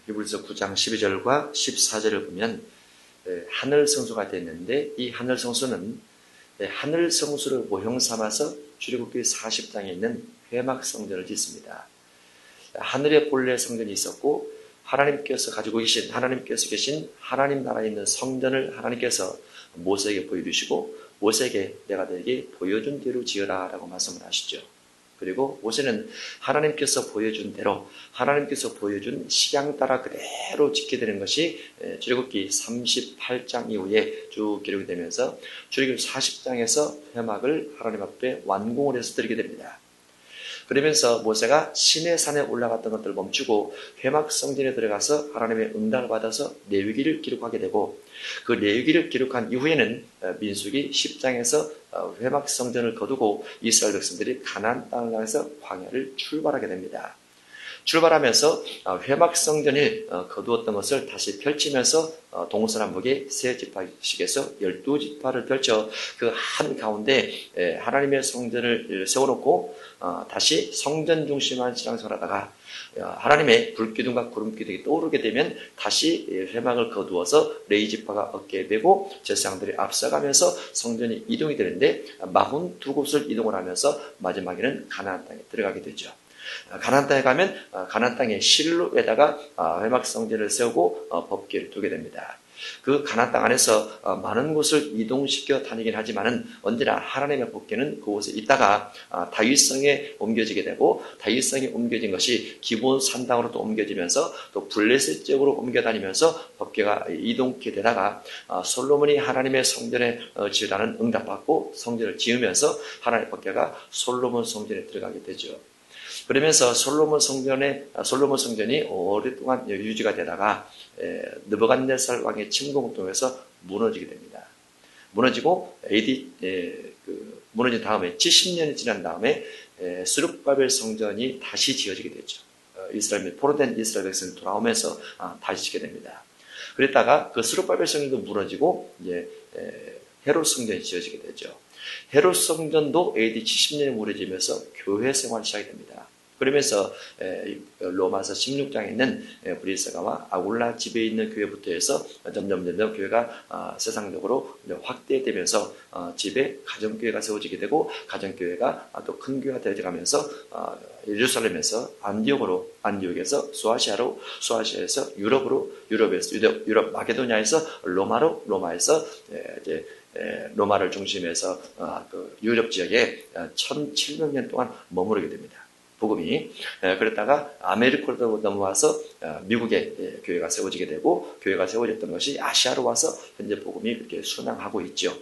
히브리서 9장 12절과 14절을 보면 하늘 성소가 되었는데, 이 하늘 성소는 하늘 성소를 모형 삼아서 출애굽기 40장에 있는 회막 성전을 짓습니다. 하늘에 본래 성전이 있었고 하나님께서 계신 하나님 나라에 있는 성전을 하나님께서 모세에게 보여주시고, 모세에게 내가 너에게 보여준 대로 지어라 라고 말씀을 하시죠. 그리고 모세는 하나님께서 보여준 대로, 하나님께서 보여준 식양 따라 그대로 짓게 되는 것이 출애굽기 38장 이후에 쭉 기록이 되면서 출애굽기 40장에서 회막을 하나님 앞에 완공을 해서 드리게 됩니다. 그러면서 모세가 시내산에 올라갔던 것들을 멈추고 회막 성전에 들어가서 하나님의 응답을 받아서 레위기를 기록하게 되고, 그 레위기를 기록한 이후에는 민수기 10장에서 회막 성전을 거두고 이스라엘 백성들이 가나안 땅을 향해서 광야를 출발하게 됩니다. 출발하면서 회막 성전을 거두었던 것을 다시 펼치면서 동서남북의 세 지파씩에서 12지파를 펼쳐 그 한가운데 하나님의 성전을 세워놓고 다시 성전 중심한 신앙생활을 하다가 하나님의 불기둥과 구름기둥이 떠오르게 되면 다시 회막을 거두어서 레위 지파가 어깨에 메고 제사장들이 앞서가면서 성전이 이동이 되는데, 42곳을 이동을 하면서 마지막에는 가나안 땅에 들어가게 되죠. 가나안 땅에 가면 가나안 땅의 실로에다가 회막 성전을 세우고 법궤를 두게 됩니다. 그 가나안 땅 안에서 많은 곳을 이동시켜 다니긴 하지만은 언제나 하나님의 법궤는 그곳에 있다가 다윗성에 옮겨지게 되고, 다윗성에 옮겨진 것이 기본 산당으로 또 옮겨지면서 또 블레셋 지역으로 옮겨 다니면서 법궤가 이동케 되다가 솔로몬이 하나님의 성전에 지으라는 응답받고 성전을 지으면서 하나님의 법궤가 솔로몬 성전에 들어가게 되죠. 그러면서 솔로몬 성전이 오랫동안 유지가 되다가 느부갓네살 왕의 침공을 통해서 무너지게 됩니다. 무너지고 무너진 다음에 70년이 지난 다음에 스룹바벨 성전이 다시 지어지게 되죠. 포로된 이스라엘 백성이 돌아오면서 다시 짓게 됩니다. 그랬다가 그 스룹바벨 성전도 무너지고 헤롯 성전이 지어지게 되죠. 헤롯 성전도 AD 70년에 무너지면서 교회 생활이 시작이 됩니다. 그러면서 로마서 16장에 있는 브리스가와 아굴라 집에 있는 교회부터 해서 점점 교회가 세상적으로 확대되면서 집에 가정교회가 세워지게 되고, 가정교회가 또 큰 교회가 되어가면서 예루살렘에서 안디옥에서 수아시아로, 수아시아에서 유럽으로, 유럽 마게도냐에서 로마로, 로마에서 이제 로마를 중심해서 그 유럽 지역에 1700년 동안 머무르게 됩니다. 복음이. 그랬다가 아메리카로 넘어와서 미국에 교회가 세워지게 되고, 교회가 세워졌던 것이 아시아로 와서 현재 복음이 그렇게 순항하고 있죠.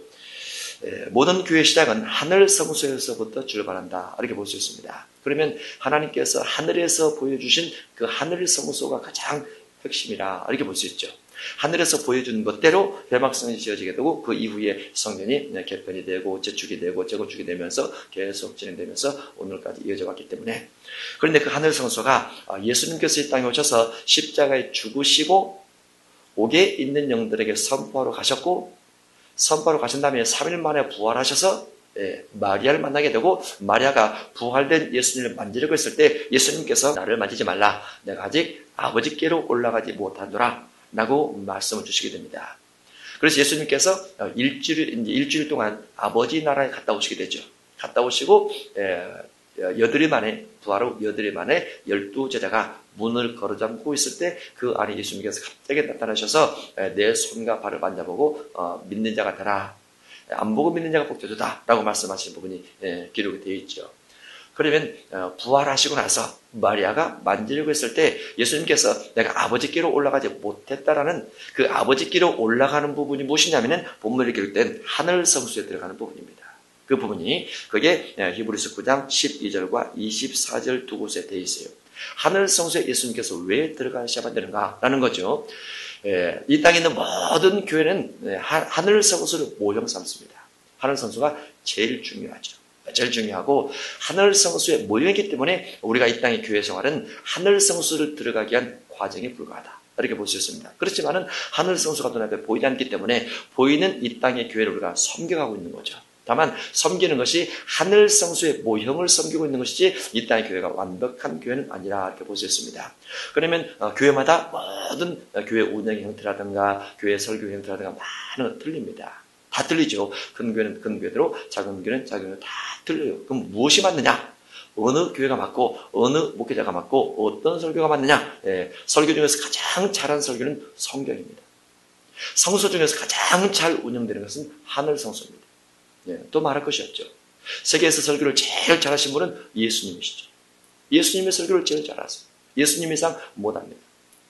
모든 교회의 시작은 하늘 성소에서부터 출발한다, 이렇게 볼 수 있습니다. 그러면 하나님께서 하늘에서 보여주신 그 하늘 성소가 가장 핵심이라, 이렇게 볼 수 있죠. 하늘에서 보여준 것대로 회막성이 지어지게 되고, 그 이후에 성전이 개편이 되고 재축이 되고 재건축이 되면서 계속 진행되면서 오늘까지 이어져 왔기 때문에, 그런데 그 하늘 성소가 예수님께서 이 땅에 오셔서 십자가에 죽으시고 옥에 있는 영들에게 선포하러 가셨고, 선포하러 가신 다음에 3일 만에 부활하셔서 마리아를 만나게 되고, 마리아가 부활된 예수님을 만지려고 했을 때 예수님께서 나를 만지지 말라, 내가 아직 아버지께로 올라가지 못하노라 라고 말씀을 주시게 됩니다. 그래서 예수님께서 일주일 동안 아버지 나라에 갔다 오시게 되죠. 갔다 오시고 여드리 만에, 부활 후 여드리 만에 12제자가 문을 걸어잠그고 있을 때 그 안에 예수님께서 갑자기 나타나셔서 내 손과 발을 만져보고 믿는 자가 되라, 안 보고 믿는 자가 복되도다 라고 말씀하신 부분이 기록이 되어 있죠. 그러면 부활하시고 나서 마리아가 만지려고 했을 때 예수님께서 내가 아버지께로 올라가지 못했다라는 그 아버지께로 올라가는 부분이 무엇이냐면은 본문에 기록된 하늘 성소에 들어가는 부분입니다. 그 부분이 그게 히브리서 9장 12절과 24절 두 곳에 되어 있어요. 하늘 성소에 예수님께서 왜 들어가셔야 되는가라는 거죠. 이 땅에 있는 모든 교회는 하늘 성소를 모형 삼습니다. 하늘 성소가 제일 중요하죠. 제일 중요하고, 하늘 성소에 모형이기 때문에 우리가 이 땅의 교회 생활은 하늘 성소를 들어가기 위한 과정에 불과하다, 이렇게 볼 수 있습니다. 그렇지만은 하늘 성소가 눈앞에 보이지 않기 때문에 보이는 이 땅의 교회를 우리가 섬겨가고 있는 거죠. 다만 섬기는 것이 하늘 성소의 모형을 섬기고 있는 것이지 이 땅의 교회가 완벽한 교회는 아니라 이렇게 볼 수 있습니다. 그러면 교회마다 모든 교회 운영의 형태라든가 교회 설교 형태라든가 많은 것 틀립니다. 다 틀리죠. 큰 교회는 큰 교회대로, 작은 교회는 작은 교회대로 다 틀려요. 그럼 무엇이 맞느냐? 어느 교회가 맞고 어느 목회자가 맞고 어떤 설교가 맞느냐? 설교 중에서 가장 잘한 설교는 성경입니다. 성소 중에서 가장 잘 운영되는 것은 하늘 성소입니다. 또 말할 것이 없죠. 세계에서 설교를 제일 잘하신 분은 예수님이시죠. 예수님의 설교를 제일 잘하세요. 예수님 이상 못합니다.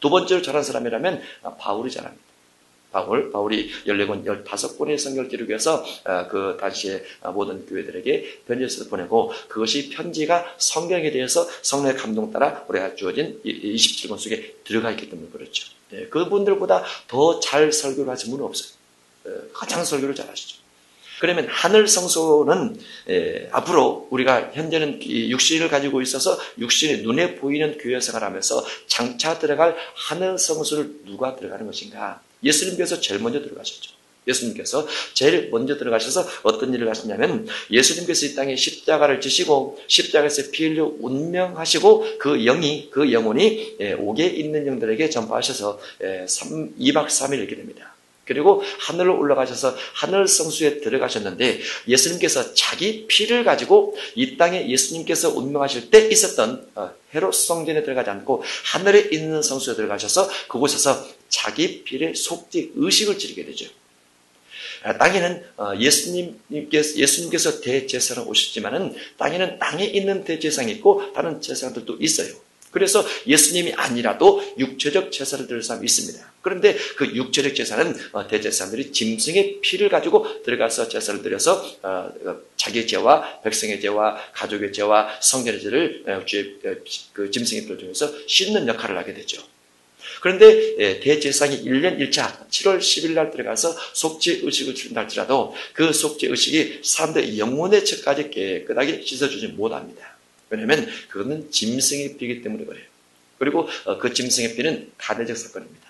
두 번째로 잘한 사람이라면 바울이 잘합니다. 바울이 14권, 15권의 성경을 기록해서 그 당시에 모든 교회들에게 편지를 보내고 그것이 편지가 성경에 대해서 성령의 감동 따라 우리가 주어진 27권 속에 들어가 있기 때문에 그렇죠. 그분들보다 더 잘 설교를 하신 분은 없어요. 가장 설교를 잘하시죠. 그러면 하늘 성소는 앞으로 우리가 현재는 육신을 가지고 있어서 육신이 눈에 보이는 교회 생활하면서 장차 들어갈 하늘 성소를 누가 들어가는 것인가? 예수님께서 제일 먼저 들어가셨죠. 예수님께서 제일 먼저 들어가셔서 어떤 일을 하셨냐면 예수님께서 이 땅에 십자가를 지시고 십자가에서 피 흘려 운명하시고 그 영혼이 옥에 있는 영들에게 전파하셔서 2박 3일 있게 됩니다. 그리고 하늘로 올라가셔서 하늘 성수에 들어가셨는데 예수님께서 자기 피를 가지고 이 땅에 예수님께서 운명하실 때 있었던 헤롯 성전에 들어가지 않고 하늘에 있는 성수에 들어가셔서 그곳에서 자기 피를 속죄 의식을 지르게 되죠. 땅에는 예수님께서 대제사장 오셨지만은 땅에는 땅에 있는 대제사장이 있고 다른 제사장들도 있어요. 그래서 예수님이 아니라도 육체적 제사를 드릴 사람이 있습니다. 그런데 그 육체적 제사는 대제사장들이 짐승의 피를 가지고 들어가서 제사를 드려서 자기의 죄와 백성의 죄와 가족의 죄와 성전의 죄를 그 짐승의 피를 통해서 씻는 역할을 하게 되죠. 그런데 대제사장이 1년 1차 7월 10일 날 들어가서 속죄 의식을 치른다 할지라도 그 속죄 의식이 사람들의 영혼의 죄까지 깨끗하게 씻어주지 못합니다. 왜냐하면 그거는 짐승의 피이기 때문에 그래요. 그리고 그 짐승의 피는 간헐적 사건입니다.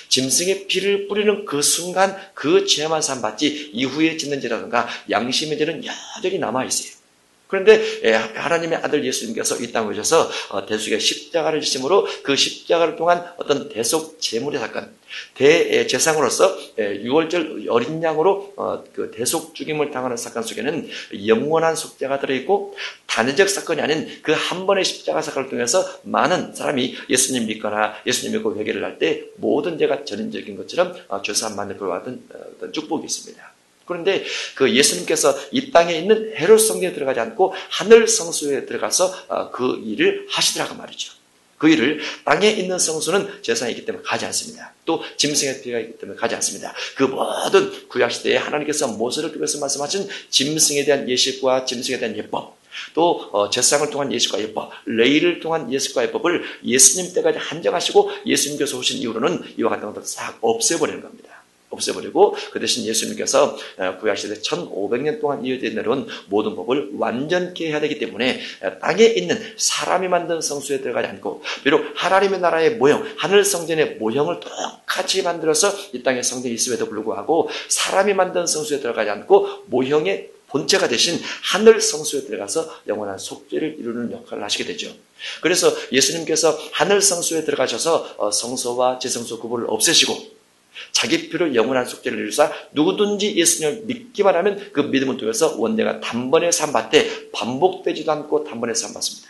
짐승의 피를 뿌리는 그 순간 그 죄만 사함받지 이후에 짓는 죄라든가 양심의 죄는 여전히 남아있어요. 그런데 하나님의 아들 예수님께서 이 땅에 오셔서 대속의 십자가를 지심으로 그 십자가를 통한 어떤 대속 제물의 사건, 대제사장으로서 6월절 어린 양으로 그 대속 죽임을 당하는 사건 속에는 영원한 속죄가 들어있고 단회적 사건이 아닌 그 한 번의 십자가 사건을 통해서 많은 사람이 예수님 믿거나 예수님 믿고 회개를 할 때 모든 죄가 전인적인 것처럼 죄사함 받는 그와 같은 어떤 축복이 있습니다. 그런데 그 예수님께서 이 땅에 있는 헤롯 성전에 들어가지 않고 하늘 성소에 들어가서 그 일을 하시더라고 말이죠. 그 일을 땅에 있는 성소는 제사이기 때문에 가지 않습니다. 또 짐승의 피가 있기 때문에 가지 않습니다. 그 모든 구약시대에 하나님께서 모세를 통해서 말씀하신 짐승에 대한 예식과 짐승에 대한 예법, 또 제사장을 통한 예식과 예법, 레위를 통한 예식과 예법을 예수님 때까지 한정하시고 예수님께서 오신 이후로는 이와 같은 것들을 싹 없애버리는 겁니다. 없애버리고 그 대신 예수님께서 구약시대 1500년 동안 이어져 내려온 모든 법을 완전케 해야 되기 때문에 땅에 있는 사람이 만든 성소에 들어가지 않고 비록 하나님의 나라의 모형, 하늘 성전의 모형을 똑같이 만들어서 이 땅에 성전이 있음에도 불구하고 사람이 만든 성소에 들어가지 않고 모형의 본체가 되신 하늘 성소에 들어가서 영원한 속죄를 이루는 역할을 하시게 되죠. 그래서 예수님께서 하늘 성소에 들어가셔서 성소와 제성소 구분을 없애시고 자기 피로 영원한 속죄를 이루사 누구든지 예수님을 믿기만 하면 그 믿음을 통해서 원대가 단번에 사함받되 반복되지도 않고 단번에 사함받습니다.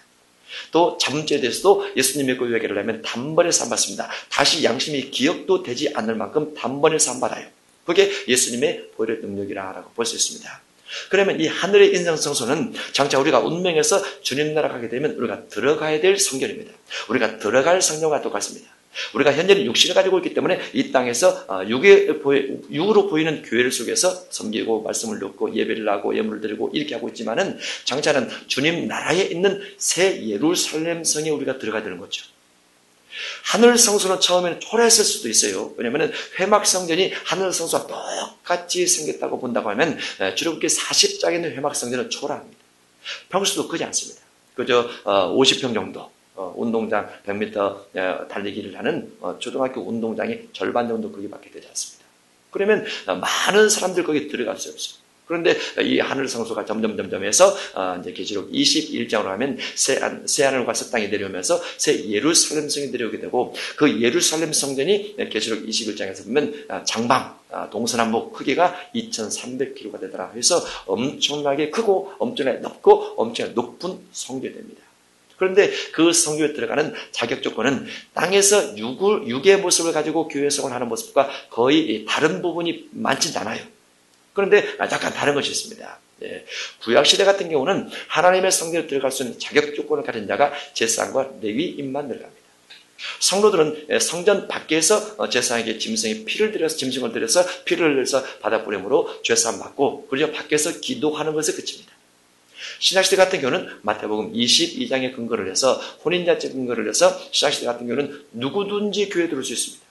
또 잠죄에 대해서도 예수님 믿고 회개를 하면 단번에 사함받습니다. 다시 양심이 기억도 되지 않을 만큼 단번에 사함받아요. 그게 예수님의 보혈의 능력이라고 볼 수 있습니다. 그러면 이 하늘의 인성성소는 장차 우리가 운명에서 주님 나라 가게 되면 우리가 들어가야 될 성전입니다. 우리가 들어갈 성전과 똑같습니다. 우리가 현재는 육신을 가지고 있기 때문에 이 땅에서 육으로 보이는 교회를 속에서 섬기고 말씀을 듣고 예배를 하고 예물을 드리고 이렇게 하고 있지만은 장차는 주님 나라에 있는 새 예루살렘 성에 우리가 들어가야 되는 거죠. 하늘 성소는 처음에는 초라했을 수도 있어요. 왜냐하면 회막 성전이 하늘 성소와 똑같이 생겼다고 본다고 하면 출애굽기 40장에 있는 회막 성전은 초라합니다. 평수도 크지 않습니다. 그저 50평 정도. 운동장 100m 달리기를 하는 초등학교 운동장의 절반 정도 크기밖에 되지 않습니다. 그러면 많은 사람들 거기 들어갈 수 없어요. 그런데 이 하늘 성소가 점점 해서 이제 계시록 21장으로 하면 새 하늘과 새 땅이 내려오면서 새 예루살렘 성이 내려오게 되고, 그 예루살렘 성전이 계시록 21장에서 보면 장방 동서남북 크기가 2,300km가 되더라. 그래서 엄청나게 크고 엄청나게 넓고 엄청나게 높은 성전이 됩니다. 그런데 그 성교에 들어가는 자격 조건은 땅에서 육의 모습을 가지고 교회 생활을 하는 모습과 거의 다른 부분이 많지 않아요. 그런데 약간 다른 것이 있습니다. 구약시대 같은 경우는 하나님의 성전에 들어갈 수 있는 자격 조건을 가진 자가 제사장과 레위인만 들어갑니다. 성도들은 성전 밖에서 제사장에게 짐승을 들여서 피를 흘려서 바다 뿌림으로 죄사함 받고, 그리고 밖에서 기도하는 것에 그칩니다. 신약시대 같은 경우는 마태복음 22장에 근거를 해서, 혼인잔치 근거를 해서 신약시대 같은 경우는 누구든지 교회에 들어올 수 있습니다.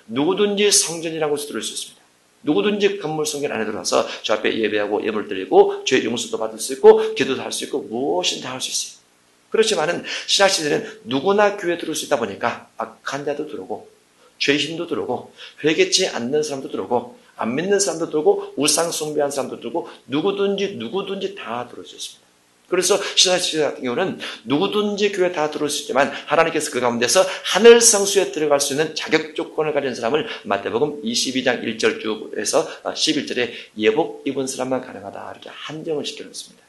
누구든지 성전이라는 곳에 들어올 수 있습니다. 누구든지 건물 성전 안에 들어와서 저 앞에 예배하고 예물을 드리고 죄 용서도 받을 수 있고 기도도 할 수 있고 무엇이든 다 할 수 있어요. 그렇지만은 신약시대는 누구나 교회에 들어올 수 있다 보니까 악한 자도 들어오고 죄인도 들어오고 회개치 않는 사람도 들어오고 안 믿는 사람도 들어오고 우상 숭배한 사람도 들어오고 누구든지 다 들어올 수 있습니다. 그래서 신약시대 같은 경우는 누구든지 교회에 다 들어올 수 있지만 하나님께서 그 가운데서 하늘 성수에 들어갈 수 있는 자격 조건을 가진 사람을 마태복음 22장 1절 쭉에서 11절에 예복 입은 사람만 가능하다 이렇게 한정을 시켜놓습니다.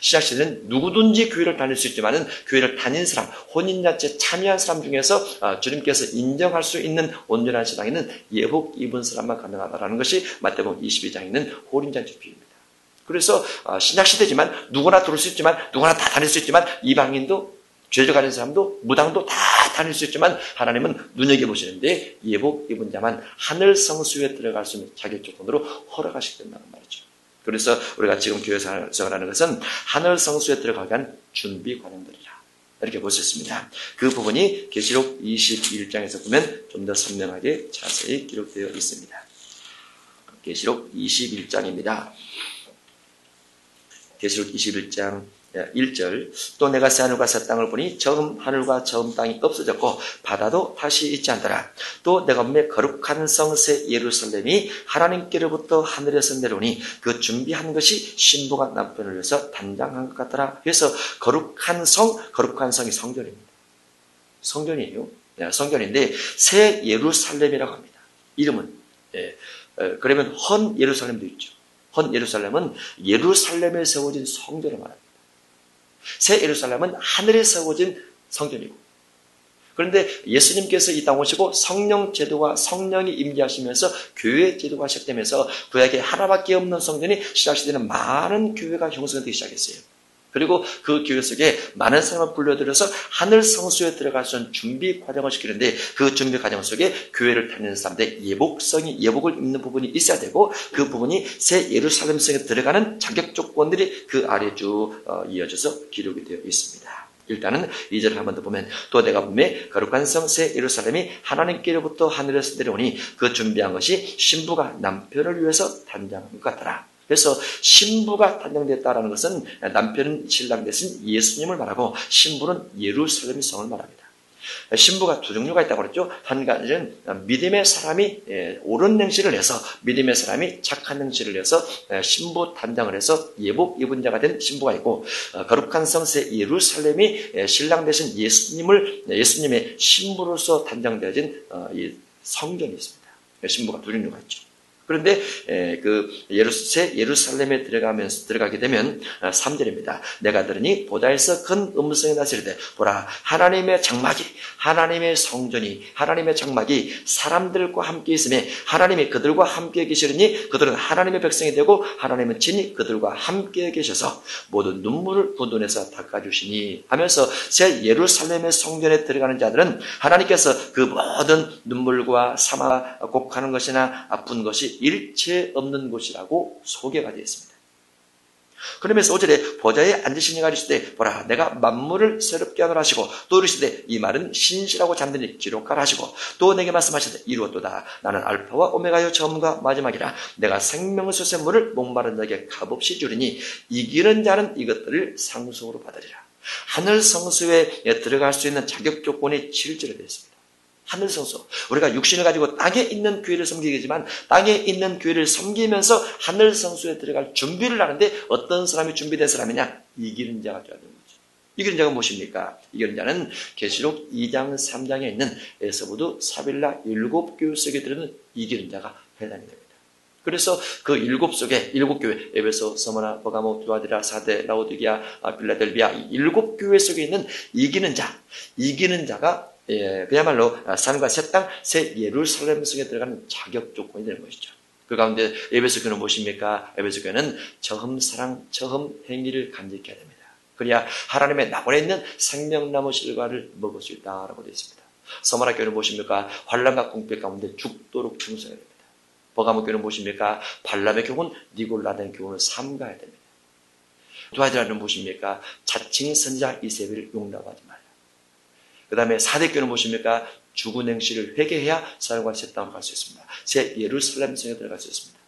신약시대는 누구든지 교회를 다닐 수 있지만은 교회를 다닌 사람, 혼인잔치에 참여한 사람 중에서 주님께서 인정할 수 있는 온전한 신앙에는 예복 입은 사람만 가능하다라는 것이 마태복음 22장에 있는 혼인잔치 비유입니다. 그래서 신약시대지만 누구나 들어올 수 있지만 누구나 다 다닐 수 있지만 이방인도 죄를 가진 사람도 무당도 다 다닐 수 있지만 하나님은 눈여겨보시는데 예복 입은 자만 하늘 성수에 들어갈 수 있는 자격 조건으로 허락하시게 된다는 말이죠. 그래서 우리가 지금 교회 생활하는 것은 하늘 성수에 들어가기 위한 준비 과정들이라 이렇게 볼 수 있습니다. 그 부분이 계시록 21장에서 보면 좀 더 선명하게 자세히 기록되어 있습니다. 계시록 21장입니다. 계시록 21장 1절 또 내가 새 하늘과 새 땅을 보니 처음 하늘과 처음 땅이 없어졌고 바다도 다시 있지 않더라. 또 내가 보매 거룩한 성 새 예루살렘이 하나님께로부터 하늘에서 내려오니 그 준비한 것이 신부가 남편을 위해서 단장한 것 같더라. 그래서 거룩한 성이 성전입니다. 성전이에요. 성전인데 새 예루살렘이라고 합니다. 이름은 그러면 헌 예루살렘도 있죠. 헌 예루살렘은 예루살렘에 세워진 성전을 말합니다. 새 예루살렘은 하늘에 세워진 성전이고, 그런데 예수님께서 이 땅 오시고 성령 제도와 성령이 임재하시면서 교회 제도가 시작되면서 구약에 하나밖에 없는 성전이 신약시대는 많은 교회가 형성되기 시작했어요. 그리고 그 교회 속에 많은 사람을 불러들여서 하늘 성수에 들어갈 수 있는 준비 과정을 시키는데 그 준비 과정 속에 교회를 다니는 사람들의 예복을 입는 부분이 있어야 되고 그 부분이 새 예루살렘 성에 들어가는 자격 조건들이 그 아래 쭉 이어져서 기록이 되어 있습니다. 일단은 2절을 한 번 더 보면 또 내가 보매 거룩한 성 새 예루살렘이 하나님께로부터 하늘에서 내려오니 그 준비한 것이 신부가 남편을 위해서 단장한 것 같더라. 그래서 신부가 단장됐다라는 것은 남편은 신랑 대신 예수님을 말하고 신부는 예루살렘 성을 말합니다. 신부가 두 종류가 있다고 그랬죠. 한 가지는 믿음의 사람이 옳은 행실을 해서 믿음의 사람이 착한 행실을 해서 신부 단장을 해서 예복 입은 자가 된 신부가 있고 거룩한 성세 예루살렘이 신랑 대신 예수님의 신부로서 단장되어진 성전이 있습니다. 신부가 두 종류가 있죠. 그런데 그 새 예루살렘에 들어가게 되면 3절입니다. 내가 들으니 보다에서 큰 음성이 나시르되 보라 하나님의 장막이 하나님의 성전이 하나님의 장막이 사람들과 함께 있으며 하나님이 그들과 함께 계시리니 그들은 하나님의 백성이 되고 하나님은 친히 그들과 함께 계셔서 모든 눈물을 그 눈에서 닦아주시니 하면서 새 예루살렘의 성전에 들어가는 자들은 하나님께서 그 모든 눈물과 사망 곡하는 것이나 아픈 것이 일체 없는 곳이라고 소개가 되어 있습니다. 그러면서 5절에 보좌에 앉으신 이가 이르시되 보라 내가 만물을 새롭게 하노라 하시고 또 이르시되 이 말은 신실하고 잠든이 기록하라 하시고 또 내게 말씀하시되 이루었도다 나는 알파와 오메가요 처음과 마지막이라 내가 생명의 솟샘물을 목마른 자에게 값없이 주리니 이기는 자는 이것들을 상속으로 받으리라. 하늘 성수에 들어갈 수 있는 자격 조건이 7절에 되어 있습니다. 하늘 성소. 우리가 육신을 가지고 땅에 있는 교회를 섬기겠지만 땅에 있는 교회를 섬기면서 하늘 성소에 들어갈 준비를 하는데 어떤 사람이 준비된 사람이냐? 이기는 자가 되어야 되는 거죠. 이기는 자가 무엇입니까? 이기는 자는 계시록 2장 3장에 있는 에서부두 사빌라 7교회 속에 들어있는 이기는 자가 해당이 됩니다. 그래서 그 7교회, 에베소, 서머나, 버가모, 두아디라, 사데, 라오디게아, 빌라델비아 7교회 속에 있는 이기는 자가 그야말로 산과 새 땅, 새 예루살렘 속에 들어가는 자격 조건이 되는 것이죠. 그 가운데 에베소 교회는 무엇입니까? 에베소 교회는 처음 사랑, 처음 행위를 간직해야 됩니다. 그래야 하나님의 나번에 있는 생명나무 실과를 먹을 수 있다라고 되어 있습니다. 서머나 교회는 무엇입니까? 환난과 궁핍 가운데 죽도록 충성해야 됩니다. 버가모 교회는 무엇입니까? 발람의 교훈, 니골라된 교훈을 삼가야 됩니다. 두아디라는 무엇입니까? 자칭 선지자 이세벨을 용납하지 말라. 그 다음에 사대 교회는 무엇입니까? 죽은 행실을 회개해야 사람과 새 땅으로 갈 수 있습니다. 새 예루살렘 성에 들어갈 수 있습니다.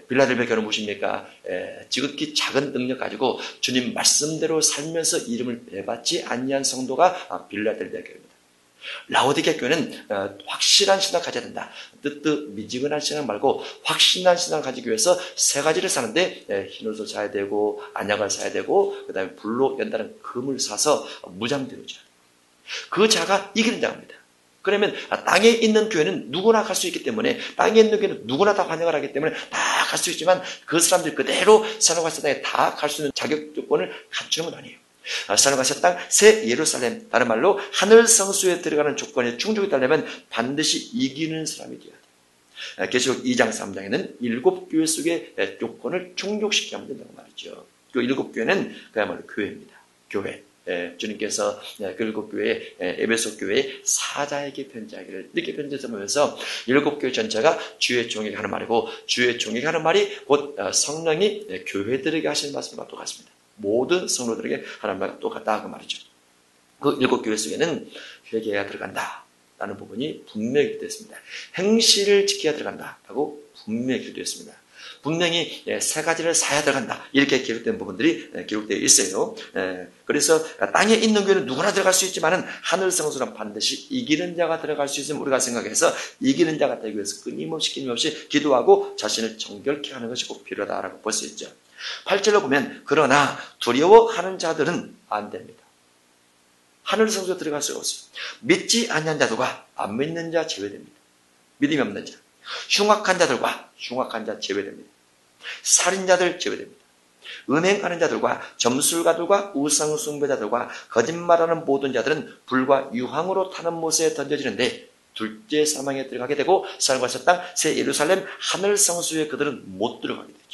빌라델비아 교회는 무엇입니까? 지극히 작은 능력 가지고 주님 말씀대로 살면서 이름을 배받지 아니한 성도가 빌라델비아 교회입니다. 라오디게아 교회는 확실한 신앙을 가져야 된다. 미지근한 신앙 말고 확신한 신앙을 가지기 위해서 세 가지를 사는데 흰옷을 사야 되고 안약을 사야 되고 그 다음에 불로 연다는 금을 사서 무장되어줘야 돼요. 그 자가 이기는 자입니다. 그러면 땅에 있는 교회는 누구나 갈 수 있기 때문에 땅에 있는 교회는 누구나 다 환영을 하기 때문에 다 갈 수 있지만 그 사람들이 그대로 산업과 새 땅에 다 갈 수 있는 자격 조건을 갖추는 건 아니에요. 산업과 새 땅, 새 예루살렘, 다른 말로 하늘 성수에 들어가는 조건에 충족이 되려면 반드시 이기는 사람이 되어야 돼요. 계시록 2장 3장에는 7교회 속의 조건을 충족시켜야 된다고 말이죠. 그 7교회는 그야말로 교회입니다. 교회. 주님께서 그 7교회, 에베소 교회 사자에게 편지하기를 이렇게 편지해서 보면서 7교회 전체가 주의 종에게 하는 말이고 주의 종에게 하는 말이 곧 성령이 교회들에게 하시는 말씀과 똑같습니다. 모든 성도들에게 하는 말과 똑같다 그 말이죠. 그 7교회 속에는 회개가 들어간다 라는 부분이 분명히 되어 있습니다. 행실을 지켜야 들어간다라고 분명히 되어 있습니다. 분명히 세 가지를 사야 들어간다 이렇게 기록된 부분들이 기록되어 있어요. 그래서 땅에 있는 교회는 누구나 들어갈 수 있지만은 하늘 성소는 반드시 이기는 자가 들어갈 수 있으면 우리가 생각해서 이기는 자가 되기 위해서 끊임없이 기도하고 자신을 정결케 하는 것이 꼭 필요하다라고 볼 수 있죠. 8절로 보면 그러나 두려워하는 자들은 안 됩니다. 하늘 성소에 들어갈 수가 없어요. 믿지 않는 자들과 안 믿는 자 제외됩니다. 믿음이 없는 자, 흉악한 자들과 흉악한 자 제외됩니다. 살인자들 제외됩니다. 은행하는 자들과 점술가들과 우상숭배자들과 거짓말하는 모든 자들은 불과 유황으로 타는 못에 던져지는데 둘째 사망에 들어가게 되고 산과 새 땅, 새 예루살렘 하늘 성수에 그들은 못 들어가게 되죠.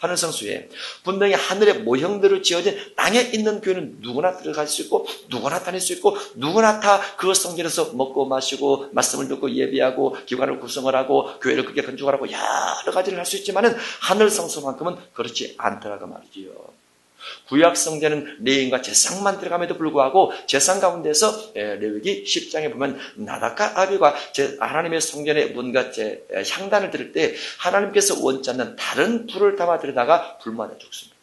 하늘 성수에 분명히 하늘의 모형대로 지어진 땅에 있는 교회는 누구나 들어갈 수 있고 누구나 다닐 수 있고 누구나 다 그 성전에서 먹고 마시고 말씀을 듣고 예배하고 기관을 구성을 하고 교회를 크게 건축을 하고 여러 가지를 할 수 있지만은 하늘 성소만큼은 그렇지 않더라고 말이지요. 구약 성전은 레위인과 제사장만 들어감에도 불구하고 제사장 가운데서 레위기 10장에 보면 나답과 아비가 하나님의 성전의 문과 향단을 들을 때 하나님께서 원치 않는 다른 불을 담아 들여다가 불 맞아 죽습니다.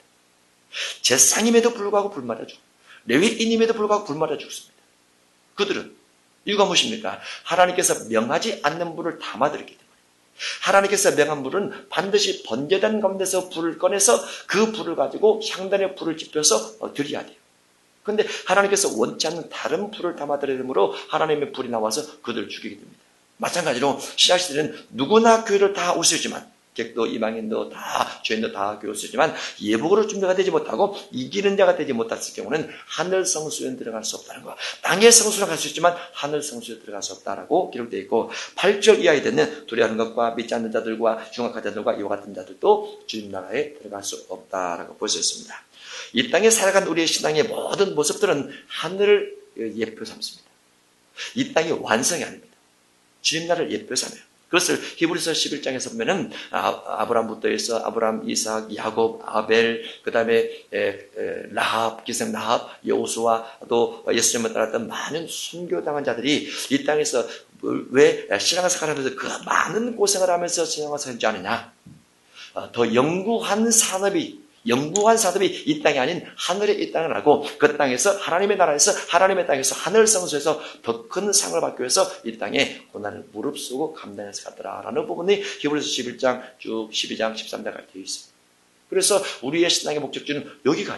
제사장임에도 불구하고 불 맞아 죽습니다. 레위인임에도 불구하고 불 맞아 죽습니다. 그들은 이유가 무엇입니까? 하나님께서 명하지 않는 불을 담아 들였기 때문에 하나님께서 명한 불은 반드시 번제단 가운데서 불을 꺼내서 그 불을 가지고 향단의 불을 지펴서 드려야 돼요. 그런데 하나님께서 원치 않는 다른 불을 담아들이므로 하나님의 불이 나와서 그들을 죽이게 됩니다. 마찬가지로 신약시대는 누구나 교회를 다 올 수 있지만 객도 이방인도 다 죄인도 다 교회 올 수 있지만 예복으로 준비가 되지 못하고 이기는 자가 되지 못했을 경우는 하늘 성수에 들어갈 수 없다는 거. 땅의 성수로 갈 수 있지만 하늘 성수에 들어갈 수 없다라고 기록되어 있고 8절 이하에 되는 두려워하는 것과 믿지 않는 자들과 흉악한 자들과 이와 같은 자들도 주님 나라에 들어갈 수 없다라고 볼 수 있습니다. 이 땅에 살아간 우리의 신앙의 모든 모습들은 하늘을 예표 삼습니다. 이 땅이 완성이 아닙니다. 주님 나라를 예표 삼아요. 그것을 히브리서 11장에서 보면은 아브라함부터 해서 아브라함, 이삭, 야곱, 아벨, 그 다음에 라합, 기생 라합, 여호수아 또 예수님을 따랐던 많은 순교당한 자들이 이 땅에서 왜 신앙생활을 하면서 그 많은 고생을 하면서 신앙생활을 하지 않느냐? 더 영구한 산업이 영구한 사람이 이 땅이 아닌 하늘에 이 땅을 알고 그 땅에서 하나님의 나라에서 하나님의 땅에서 하늘 성소에서 더 큰 상을 받기 위해서 이 땅에 고난을 무릅쓰고 감당해서 갔더라라는 부분이 히브리서 11장 쭉 12장 13장까지 되어 있습니다. 그래서 우리의 신앙의 목적지는 여기가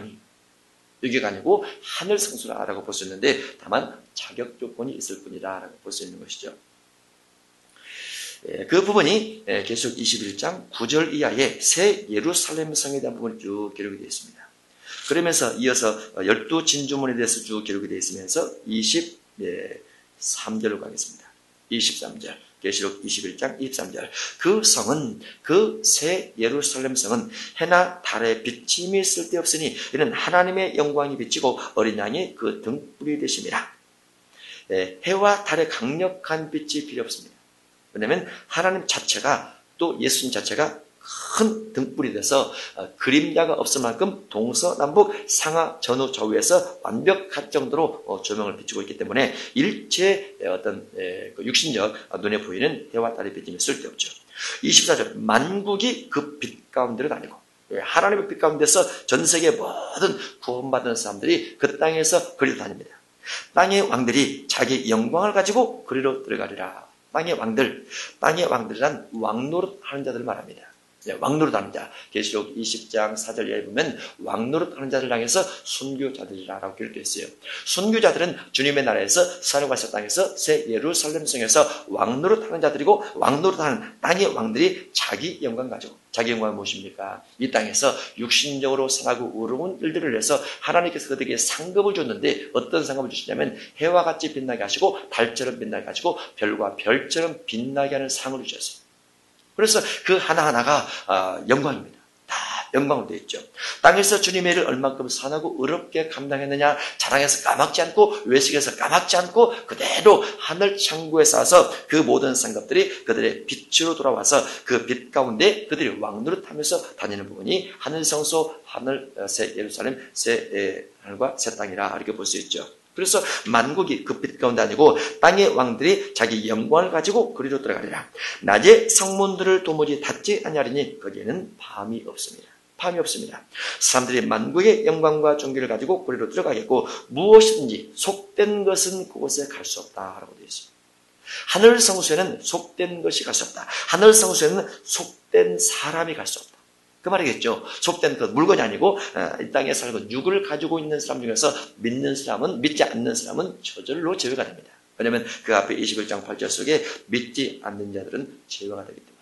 아니고 하늘 성소라고 볼 수 있는데 다만 자격 조건이 있을 뿐이다라고 볼 수 있는 것이죠. 그 부분이 계속 21장 9절 이하의 새 예루살렘 성에 대한 부분이 쭉 기록이 되어 있습니다. 그러면서 이어서 12진주문에 대해서 쭉 기록이 되어 있으면서 23절로 가겠습니다. 23절 계시록 21장 23절 그 성은 그 새 예루살렘 성은 해나 달의 비침이 쓸데없으니 이는 하나님의 영광이 비치고 어린 양이 그 등불이 되심이라. 해와 달의 강력한 빛이 필요 없습니다. 왜냐하면 하나님 자체가 또 예수님 자체가 큰 등불이 돼서 그림자가 없을 만큼 동서남북 상하 전후 좌우에서 완벽할 정도로 조명을 비추고 있기 때문에 일체의 어떤 육신적 눈에 보이는 해와 달의 빛이 쓸데없죠. 24절 만국이 그 빛 가운데로 다니고 하나님의 빛 가운데서 전 세계 모든 구원받은 사람들이 그 땅에서 그리로 다닙니다. 땅의 왕들이 자기 영광을 가지고 그리로 들어가리라. 땅의 왕들이란 왕노릇 하는 자들을 말합니다. 왕노릇 하는 자. 계시록 20장 4절에 보면 왕노릇 하는 자를 향해서 순교자들이라고 기록되어 있어요. 순교자들은 주님의 나라에서 살아가서 땅에서 새 예루살렘 성에서 왕노릇 하는 자들이고 왕노릇 하는 땅의 왕들이 자기 영광 가지고 자기 영광은 무엇입니까? 이 땅에서 육신적으로 선하고 의로운 일들을 해서 하나님께서 그들에게 상급을 줬는데 어떤 상급을 주시냐면 해와 같이 빛나게 하시고 달처럼 빛나게 하시고 별과 별처럼 빛나게 하는 상을 주셨어요. 그래서 그 하나하나가 영광입니다. 다 영광으로 되어 있죠. 땅에서 주님의 일을 얼만큼 선하고 의롭게 감당했느냐 자랑해서 까먹지 않고 외식해서 까먹지 않고 그대로 하늘 창고에 쌓아서 그 모든 상급들이 그들의 빛으로 돌아와서 그 빛 가운데 그들이 왕노릇하면서 다니는 부분이 하늘 성소, 하늘 새 예루살렘, 새 하늘과 새 땅이라 이렇게 볼 수 있죠. 그래서 만국이 그 빛 가운데 아니고 땅의 왕들이 자기 영광을 가지고 그리로 들어가리라. 낮에 성문들을 도무지 닫지 아니하리니 거기에는 밤이 없습니다. 밤이 없습니다. 사람들이 만국의 영광과 존귀를 가지고 그리로 들어가겠고 무엇이든지 속된 것은 그곳에 갈 수 없다라고 되어 있습니다. 하늘 성소에는 속된 것이 갈 수 없다. 하늘 성소에는 속된 사람이 갈 수 없다. 그 말이겠죠. 속된 것, 물건이 아니고 이 땅에 살고 육을 가지고 있는 사람 중에서 믿지 않는 사람은 저절로 제외가 됩니다. 왜냐하면 그 앞에 21장 8절 속에 믿지 않는 자들은 제외가 되기 때문에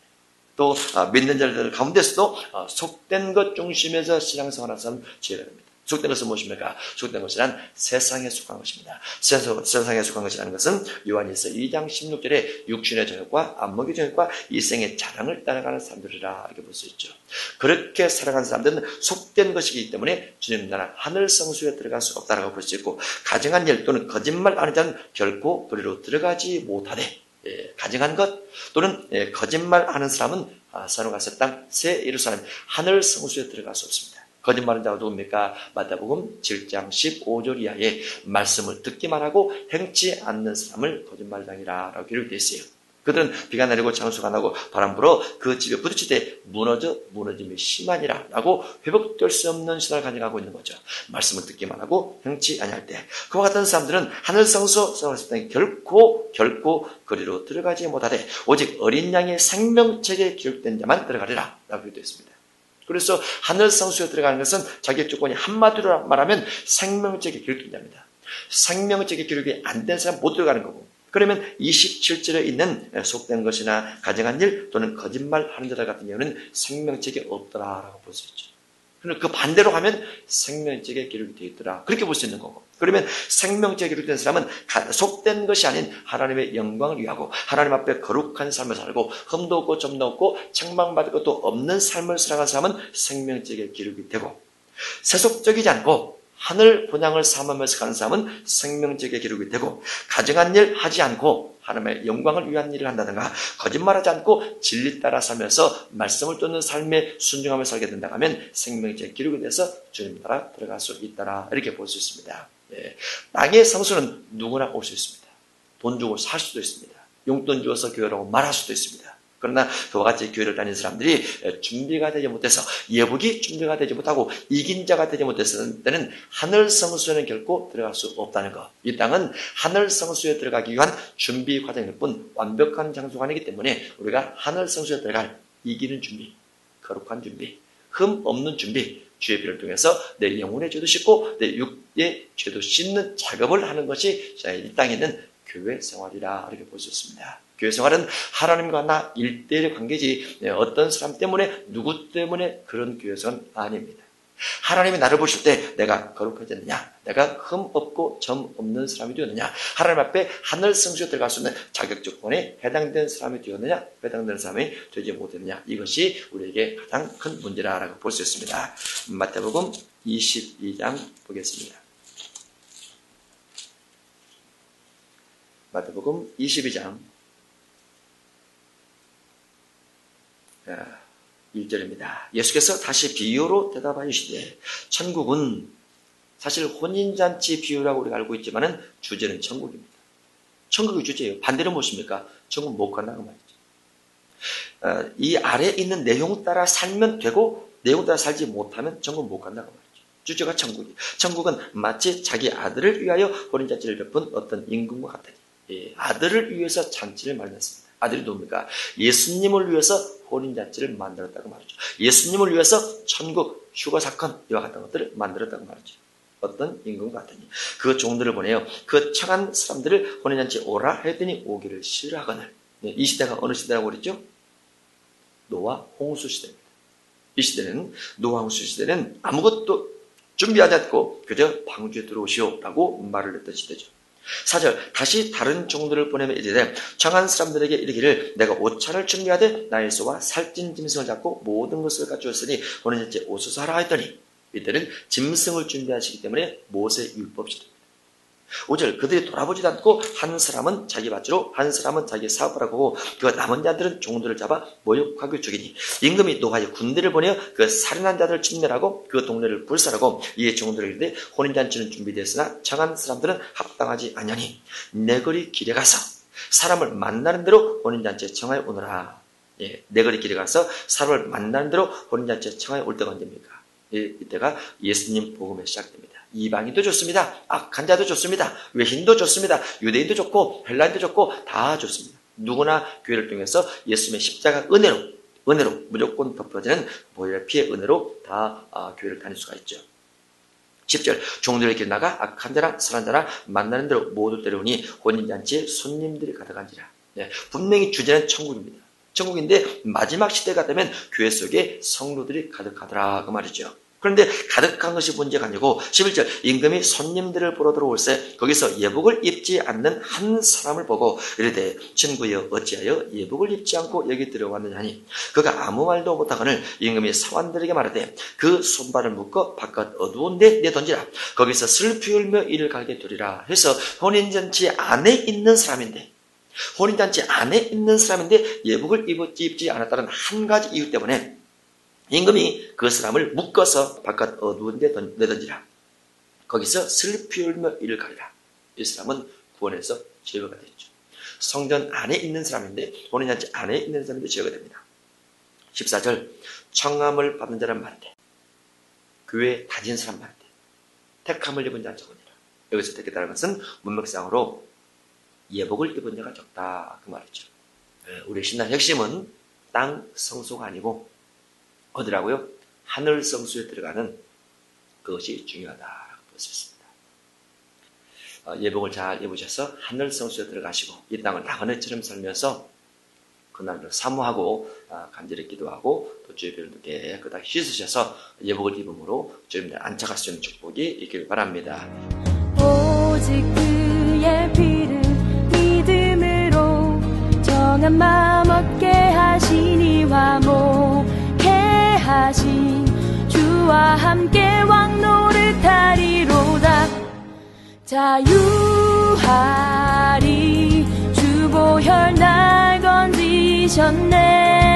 또 믿는 자들 가운데서도 속된 것 중심에서 신앙생활하는 사람은 제외가 됩니다. 속된 것은 무엇입니까? 속된 것이란 세상에 속한 것입니다. 세상에 속한 것이라는 것은 요한일서 2장 16절에 육신의 정욕과 안목의 정욕과 이생의 자랑을 따라가는 사람들이라 이렇게 볼 수 있죠. 그렇게 살아가는 사람들은 속된 것이기 때문에 주님 나라 하늘 성소에 들어갈 수 없다라고 볼 수 있고 가증한 일 또는 거짓말 하는 자는 결코 그리로 들어가지 못하되 가증한 것 또는 거짓말하는 사람은 산호가세 땅 새 예루살렘 하늘 성소에 들어갈 수 없습니다. 거짓말하는 자가 누굽니까? 마태복음 7장 15절 이하에 말씀을 듣기만 하고 행치 않는 사람을 거짓말장이라 라고 기록되어 있어요. 그들은 비가 내리고 장수가 나고 바람 불어 그 집에 부딪힐 때 무너짐이 심하니라 라고 회복될 수 없는 신앙을 가져가고 있는 거죠. 말씀을 듣기만 하고 행치 아니할 때 그와 같은 사람들은 하늘 성소 성소에 땅에 결코 거리로 들어가지 못하되 오직 어린 양의 생명책에 기록된 자만 들어가리라 라고 기록되어 있습니다. 그래서 하늘 성소에 들어가는 것은 자격 조건이 한마디로 말하면 생명책에 기록된 자입니다. 생명책에 기록이 안 된 사람 못 들어가는 거고 그러면 27절에 있는 속된 것이나 가증한 일 또는 거짓말하는 자들 같은 경우는 생명책에 없더라라고 볼 수 있죠. 그 반대로 하면 생명책에 기록이 되어 있더라. 그렇게 볼 수 있는 거고. 그러면 생명책에 기록된 사람은 속된 것이 아닌 하나님의 영광을 위하고 하나님 앞에 거룩한 삶을 살고 흠도 없고 점도 없고 책망받을 것도 없는 삶을 살아가는 사람은 생명책에 기록이 되고 세속적이지 않고 하늘 본향을 삼으면서 가는 사람은 생명책에 기록이 되고 가증한 일 하지 않고 하나님의 영광을 위한 일을 한다든가 거짓말하지 않고 진리 따라 살면서 말씀을 듣는 삶에 순종하며 살게 된다 하면 생명책에 기록이 돼서 주님 나라 들어갈 수 있다라 이렇게 볼 수 있습니다. 땅의 성소는 누구나 올 수 있습니다. 돈 주고 살 수도 있습니다. 용돈 주어서 교회라고 말할 수도 있습니다. 그러나 그와 같이 교회를 다니는 사람들이 준비가 되지 못해서, 예복이 준비가 되지 못하고 이긴 자가 되지 못했을 때는 하늘 성소에는 결코 들어갈 수 없다는 것. 이 땅은 하늘 성소에 들어가기 위한 준비 과정일 뿐 완벽한 장소가 아니기 때문에 우리가 하늘 성소에 들어갈 이기는 준비, 거룩한 준비, 흠 없는 준비, 주의 피를 통해서 내 영혼의 죄도 씻고 내 육의 죄도 씻는 작업을 하는 것이 이 땅에 있는 교회 생활이라 이렇게 볼 수 있습니다. 교회 생활은 하나님과 나 1대1의 관계지 어떤 사람 때문에 누구 때문에 그런 교회 생활은 아닙니다. 하나님이 나를 보실 때 내가 거룩해졌느냐, 내가 흠 없고 점 없는 사람이 되었느냐, 하나님 앞에 하늘 성소에 들어갈 수 있는 자격 조건에 해당된 사람이 되었느냐, 해당되는 사람이 되지 못했느냐, 이것이 우리에게 가장 큰 문제라고 볼 수 있습니다. 마태복음 22장 보겠습니다. 마태복음 22장 1절입니다. 예수께서 다시 비유로 대답하여 주시되 천국은 사실 혼인잔치 비유라고 우리가 알고 있지만은 주제는 천국입니다. 천국이 주제예요. 반대로 무엇입니까? 천국 못 간다고 말이죠. 이 아래에 있는 내용 따라 살면 되고 내용 따라 살지 못하면 천국 못 간다고 말이죠. 주제가 천국이에요. 천국은 마치 자기 아들을 위하여 혼인잔치를 베푼 어떤 임금과 같으니 아들을 위해서 잔치를 마련했습니다. 아들이 누굽니까? 예수님을 위해서 혼인잔치를 만들었다고 말이죠. 예수님을 위해서 천국, 휴가 사건, 이와 같은 것들을 만들었다고 말이죠. 어떤 임금과 같으니 그 종들을 보내요. 그 청한 사람들을 혼인잔치 오라 했더니 오기를 싫어하거늘. 이 시대가 어느 시대라고 그랬죠? 노아 홍수 시대입니다. 이 시대는 노아 홍수 시대는 아무것도 준비하지 않고 그저 방주에 들어오시오라고 말을 했던 시대죠. 4절 다시 다른 종들을 보내면 이르되 청한 사람들에게 이르기를 내가 옷차를 준비하되 나의 소와 살찐 짐승을 잡고 모든 것을 갖추었으니 혼인잔치에 오소서 하라 했더니 이들은 짐승을 준비하시기 때문에 모세 율법시대입니다. 5절 그들이 돌아보지도 않고 한 사람은 자기 밭으로 한 사람은 자기 사업을 하고 그 남은 자들은 종들을 잡아 모욕하고 죽이니 임금이 노아의 군대를 보내어 그 살인한 자들을 침멸하고 그 동네를 불살하고 이에 종들을 이르되 혼인잔치는 준비되었으나 청한 사람들은 합당하지 아니하니 내 거리 길에 가서 사람을 만나는 대로 혼인잔치에 청하여 오너라. 내 거리 길에 가서 사람을 만나는 대로 혼인잔치에 청하여 올 때가 언제입니까? 이때가 예수님 복음에 시작됩니다. 이방인도 좋습니다. 악한 자도 좋습니다. 외신도 좋습니다. 유대인도 좋고 헬라인도 좋고 다 좋습니다. 누구나 교회를 통해서 예수님의 십자가 은혜로 무조건 덮어지는 보혈의 피의 은혜로 다 교회를 다닐 수가 있죠. 10절 종들의 길 나가 악한 자나 선한 자나 만나는 대로 모두 데려오니 혼인잔치에 손님들이 가득한지라. 분명히 주제는 천국입니다. 천국인데 마지막 시대가 되면 교회 속에 성도들이 가득하더라 그 말이죠. 그런데 가득한 것이 문제가 아니고 11절 임금이 손님들을 보러 들어올 때 거기서 예복을 입지 않는 한 사람을 보고 이르되 친구여 어찌하여 예복을 입지 않고 여기 들어왔느냐 하니 그가 아무 말도 못하거늘 임금이 사관들에게 말하되 그 손발을 묶어 바깥 어두운 데 내던지라. 거기서 슬피 울며 이를 갈게 되리라 해서 혼인잔치 안에 있는 사람인데 예복을 입지 않았다는 한 가지 이유 때문에 임금이 그 사람을 묶어서 바깥 어두운 데 내던지라. 거기서 슬피 울며 이를 가리라. 이 사람은 구원에서 제거가 됐죠. 성전 안에 있는 사람인데 혼인잔치 안에 있는 사람인데 제거가 됩니다. 14절 청함을 받은 자란 말인데 교회에 다진 사람 말인데 택함을 입은 자는 적으니라. 여기서 택했다는 것은 문맥상으로 예복을 입은 자가 적다 그 말이죠. 우리 신앙의 핵심은 땅 성소가 아니고 어디라고요? 하늘 성소에 들어가는 그것이 중요하다고 볼 수 있습니다. 예복을 잘 입으셔서 하늘 성소에 들어가시고 이 땅을 나그네처럼 살면서 그날을 사모하고 간절히 기도하고 또 주의 별도 깨끗하게 씻으셔서 예복을 입음으로 주님을 안착할 수 있는 축복이 있길 바랍니다. 오직 그의 피를 믿음으로 정한 마음 얻게 하시니 화목해 하신 주와 함께 왕노릇하리로다. 자유하리 주 보혈 날 건지셨네.